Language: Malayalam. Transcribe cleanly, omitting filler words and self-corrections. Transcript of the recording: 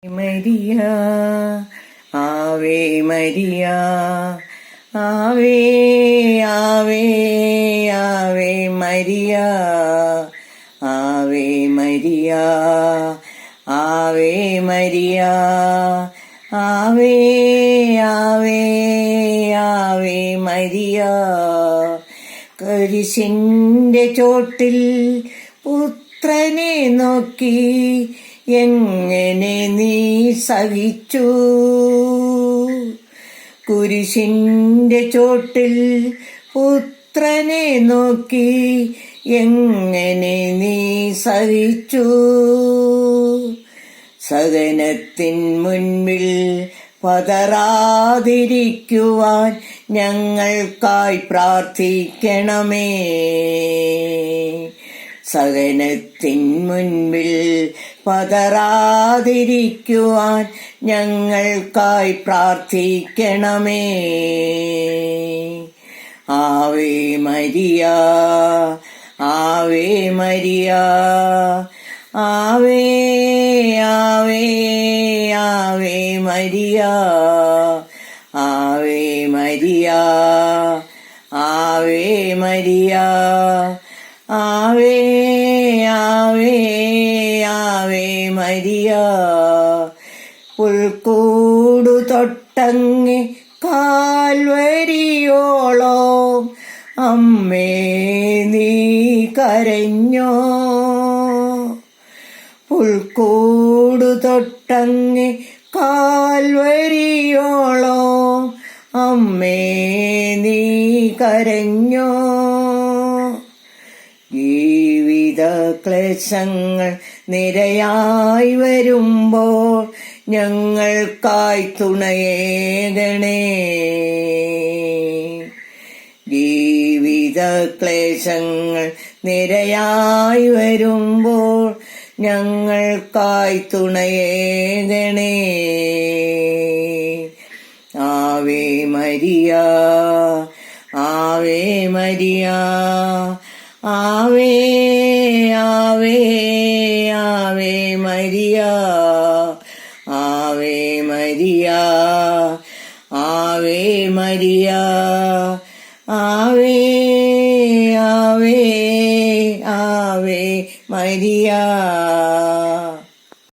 മരിയ ആവേ മരിയ ആവേ ആവേ Ave Maria Ave Maria Ave Maria ആവേ ആവേ ആവേ മരിയ. കുരിശിന്റെ ചോട്ടിൽ പുത്രനെ നോക്കി എങ്ങനെ നീ സഹിച്ചു? കുരിശിന്റെ ചോട്ടിൽ പുത്രനെ നോക്കി എങ്ങനെ നീ സഹിച്ചു? സദനത്തിൻ മുൻപിൽ പതറാതിരിക്കുവാൻ ഞങ്ങൾക്കായി പ്രാർത്ഥിക്കണമേ. സദനത്തിൻ മുൻപിൽ പതറാതിരിക്കുവാൻ ഞങ്ങൾക്കായി പ്രാർത്ഥിക്കണമേ. ആവേ മരിയ ആവേ മരിയ ആവേ ആവേ Ave Maria Ave Maria Ave Maria ആവേ ആവേ ആവേ മരിയ. പുൽക്കൂടു തൊട്ടങ്ങ് കാൽവരിയോളോ അമ്മേ നീ കരഞ്ഞോ? പുൽക്കൂടു തൊട്ടങ്ങ് കാൽവരിയോളോ അമ്മേ നീ കരഞ്ഞോ? ജീവിത ക്ലേശങ്ങൾ നിരയായി വരുമ്പോൾ ഞങ്ങൾക്കായി തുണയേകണേ. ജീവിത ക്ലേശങ്ങൾ നിരയായി വരുമ്പോൾ ഞങ്ങൾക്കായി തുണയേകണേ. ആവേ മരിയ ആവേ മരിയ ആവേ ആവേ Ave Maria Ave Maria Ave Maria ആവേ ആവേ ആവേ മരിയ.